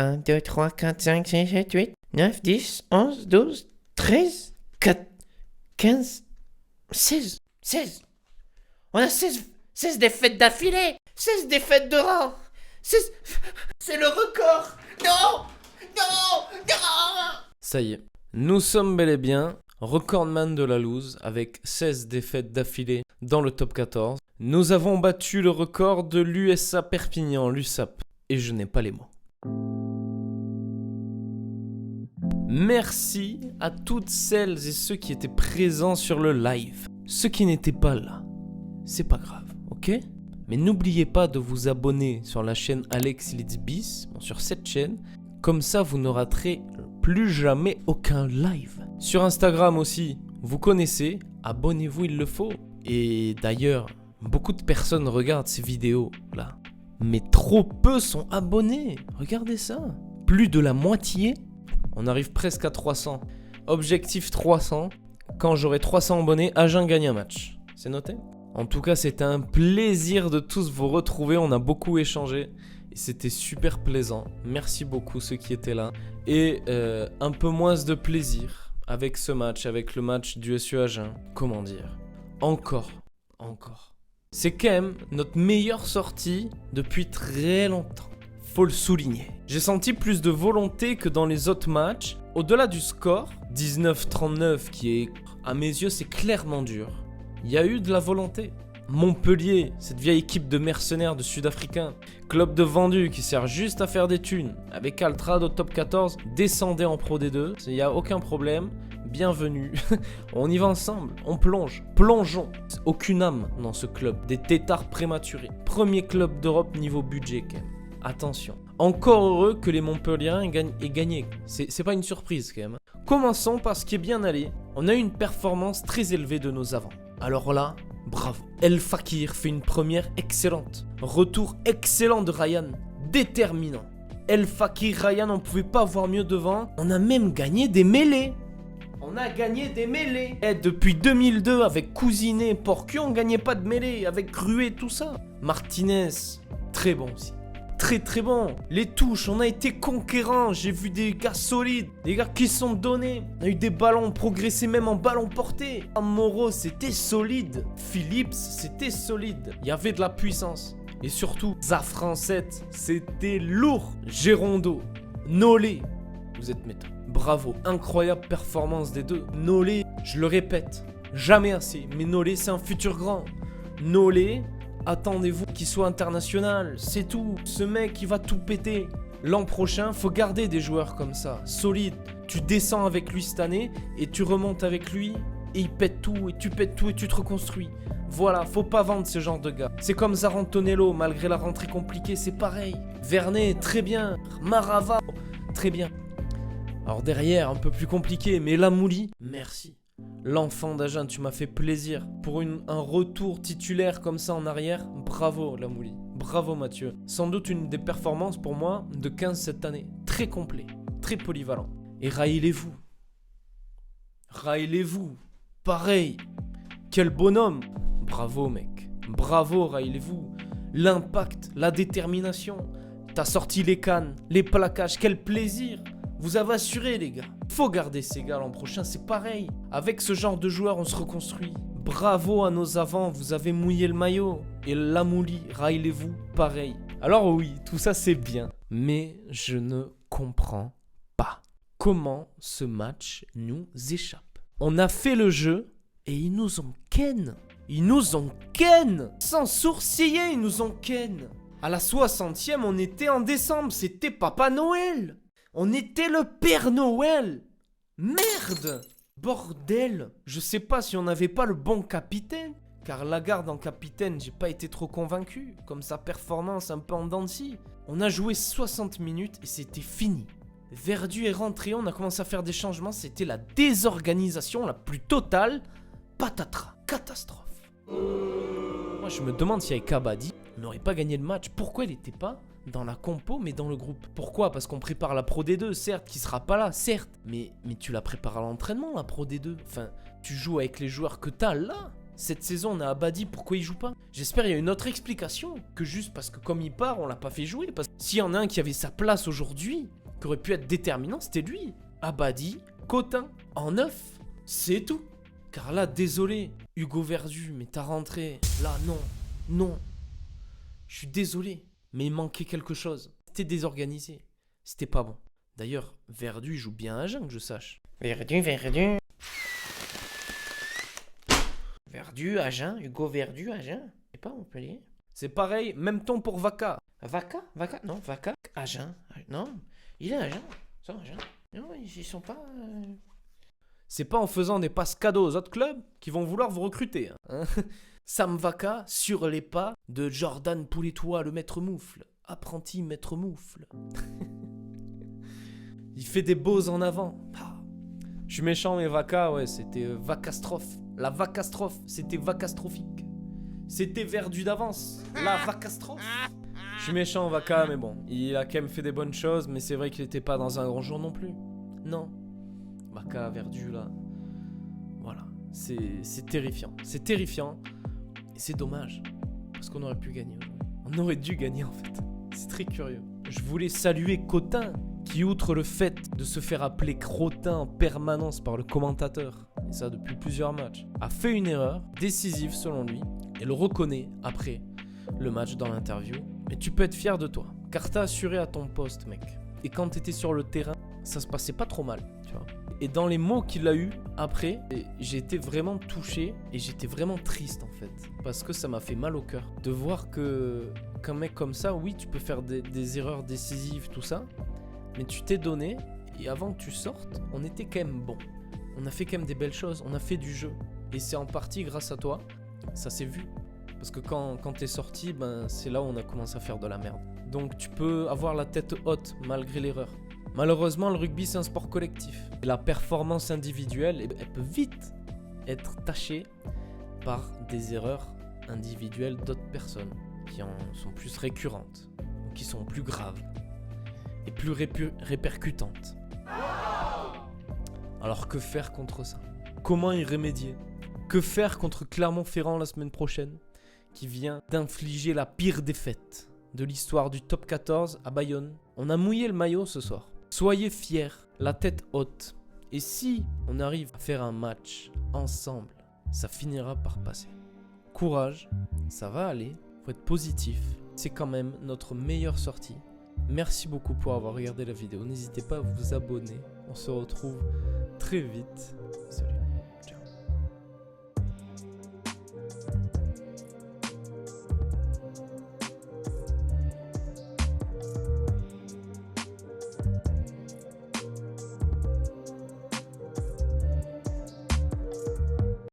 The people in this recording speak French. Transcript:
1, 2, 3, 4, 5, 6, 7, 8, 9, 10, 11, 12, 13, 4, 15, 16. 16. On a 16 défaites d'affilée. 16 défaites de rang. 16... C'est le record. Non. Non. Non. Ça y est, nous sommes bel et bien recordman de la loose avec 16 défaites d'affilée dans le top 14. Nous avons battu le record de l'USA Perpignan, l'USAP. Et je n'ai pas les mots. Merci à toutes celles et ceux qui étaient présents sur le live. Ceux qui n'étaient pas là, c'est pas grave, ok? Mais n'oubliez pas de vous abonner sur la chaîne Alex Litzbis, sur cette chaîne. Comme ça, vous ne raterez plus jamais aucun live. Sur Instagram aussi, vous connaissez, abonnez-vous, il le faut. Et d'ailleurs, beaucoup de personnes regardent ces vidéos là. Mais trop peu sont abonnés. Regardez ça. Plus de la moitié. On arrive presque à 300. Objectif 300. Quand j'aurai 300 abonnés, Agen gagne un match. C'est noté ? En tout cas, c'était un plaisir de tous vous retrouver. On a beaucoup échangé. Et c'était super plaisant. Merci beaucoup ceux qui étaient là. Et un peu moins de plaisir avec ce match, avec le match du SU Agen. Comment dire ? Encore. C'est quand même notre meilleure sortie depuis très longtemps. Faut le souligner. J'ai senti plus de volonté que dans les autres matchs. Au-delà du score, 19-39, qui est, à mes yeux, c'est clairement dur. Il y a eu de la volonté. Montpellier, cette vieille équipe de mercenaires de Sud-Africains, club de vendus qui sert juste à faire des thunes, avec Altrad au top 14, descendez en Pro D2, il n'y a aucun problème. Bienvenue, on y va ensemble, on plonge, plongeons. Aucune âme dans ce club, des têtards prématurés. Premier club d'Europe niveau budget quand même. Attention, encore heureux que les Montpelliérains aient gagné, c'est pas une surprise quand même. Commençons par ce qui est bien allé, on a eu une performance très élevée de nos avants. Alors là, bravo. El Fakir fait une première excellente. Retour excellent de Ryan, déterminant. El Fakir, Ryan, on pouvait pas voir mieux devant. On a même gagné des mêlées. Et depuis 2002, avec Cousinet, Porcu, on gagnait pas de mêlée. Avec Cruet, tout ça. Martinez, très bon aussi. Très bon. Les touches, on a été conquérants. J'ai vu des gars solides, des gars qui sont donnés. On a eu des ballons, on progressait même en ballon porté. Moreau, c'était solide. Phillips, c'était solide. Il y avait de la puissance. Et surtout, Zafran 7, c'était lourd. Gérondo, Nolé, vous êtes méthode. Bravo, incroyable performance des deux. Nolé, je le répète, jamais assez. Mais Nolé, c'est un futur grand. Nolé, attendez-vous qu'il soit international, c'est tout. Ce mec, il va tout péter. L'an prochain, faut garder des joueurs comme ça, solides. Tu descends avec lui cette année et tu remontes avec lui et il pète tout et tu pètes tout et tu te reconstruis. Voilà, faut pas vendre ce genre de gars. C'est comme Zarantonello, malgré la rentrée compliquée, c'est pareil. Vernet, très bien. Marava, très bien. Alors derrière, un peu plus compliqué, mais Lamouli, merci. L'enfant d'Agen, tu m'as fait plaisir. Pour un retour titulaire comme ça en arrière, bravo Lamouli. Bravo Mathieu. Sans doute une des performances pour moi de 15 cette année. Très complet, très polyvalent. Et raillez-vous. Pareil. Quel bonhomme. Bravo mec. Bravo, raillez-vous. L'impact, la détermination. T'as sorti les cannes, les plaquages, quel plaisir. Vous avez assuré les gars. Faut garder ces gars l'an prochain, c'est pareil. Avec ce genre de joueurs, on se reconstruit. Bravo à nos avants, vous avez mouillé le maillot. Et Lamouli, raillez-vous, pareil. Alors oui, tout ça c'est bien. Mais je ne comprends pas comment ce match nous échappe. On a fait le jeu et ils nous ont ken. Sans sourciller, ils nous ont ken. À la 60e, on était en décembre, c'était Papa Noël. On était le Père Noël. Merde. Bordel. Je sais pas si on n'avait pas le bon capitaine. Car Lagarde en capitaine, j'ai pas été trop convaincu. Comme sa performance un peu en dents de scie. On a joué 60 minutes et c'était fini. Verdu est rentré, on a commencé à faire des changements. C'était la désorganisation la plus totale. Patatras. Catastrophe. Moi je me demande si avec Kabaddi, on n'aurait pas gagné le match. Pourquoi il n'était pas dans la compo mais dans le groupe? Pourquoi? Parce qu'on prépare la Pro D2, certes, qui sera pas là, certes. Mais tu la prépares à l'entraînement, la Pro D2. Enfin, tu joues avec les joueurs que t'as là. cette saison, on a Abadi, pourquoi il joue pas? J'espère qu'il y a une autre explication que juste parce que comme il part, on l'a pas fait jouer. Parce que s'il y en a un qui avait sa place aujourd'hui, qui aurait pu être déterminant, c'était lui. Abadi, Cotin, en 9, c'est tout. Car là, désolé, Hugo Verdu, mais ta rentrée, là, non. Je suis désolé, mais il manquait quelque chose. C'était désorganisé. C'était pas bon. D'ailleurs, Verdu joue bien à Agen, que je sache. Verdu. Verdu, Agen, Hugo Verdu, Agen. C'est pas Montpellier. C'est pareil, même ton pour Vaca. Vaca, non, Vaca, Agen. Non, il est Agen. Ça, Agen. Non, ils sont pas... C'est pas en faisant des passes cadeaux aux autres clubs qu'ils vont vouloir vous recruter. Hein. Sam Vaca sur les pas de Jordan Pouletois, le maître moufle. Apprenti maître moufle. Il fait des beaux en avant. Ah. Je suis méchant, mais Vaca, ouais, c'était vacastrophe. La vacastrophe, c'était vacastrophique. C'était Verdu d'avance. La vacastrophe. Je suis méchant, Vaca, mais bon. Il a quand même fait des bonnes choses, mais c'est vrai qu'il était pas dans un grand jour non plus. Non. Vaca, Verdu, là. Voilà. C'est terrifiant. C'est terrifiant. Et c'est dommage. Parce qu'on aurait pu gagner aujourd'hui. On aurait dû gagner, en fait. C'est très curieux. Je voulais saluer Cotin, qui, outre le fait de se faire appeler Crotin en permanence par le commentateur, et ça depuis plusieurs matchs, a fait une erreur décisive selon lui, et le reconnaît après le match dans l'interview. Mais tu peux être fier de toi, car t'as assuré à ton poste, mec. Et quand t'étais sur le terrain, ça se passait pas trop mal, tu vois. Et dans les mots qu'il a eu après, j'ai été vraiment touché et j'étais vraiment triste en fait. Parce que ça m'a fait mal au cœur de voir qu'un mec comme ça, oui, tu peux faire des erreurs décisives, tout ça, mais tu t'es donné et avant que tu sortes, on était quand même bon. On a fait quand même des belles choses, on a fait du jeu. Et c'est en partie grâce à toi, ça s'est vu. Parce que quand t'es sorti, ben, c'est là où on a commencé à faire de la merde. Donc tu peux avoir la tête haute malgré l'erreur. Malheureusement, le rugby, c'est un sport collectif. Et la performance individuelle, elle peut vite être tachée par des erreurs individuelles d'autres personnes qui en sont plus récurrentes, qui sont plus graves et plus répercutantes. Alors que faire contre ça? Comment y remédier? Que faire contre Clermont-Ferrand la semaine prochaine, qui vient d'infliger la pire défaite de l'histoire du top 14 à Bayonne? On a mouillé le maillot ce soir. Soyez fiers, la tête haute. Et si on arrive à faire un match ensemble, ça finira par passer. Courage, ça va aller, faut être positif. C'est quand même notre meilleure sortie. Merci beaucoup pour avoir regardé la vidéo. N'hésitez pas à vous abonner. On se retrouve très vite. Salut.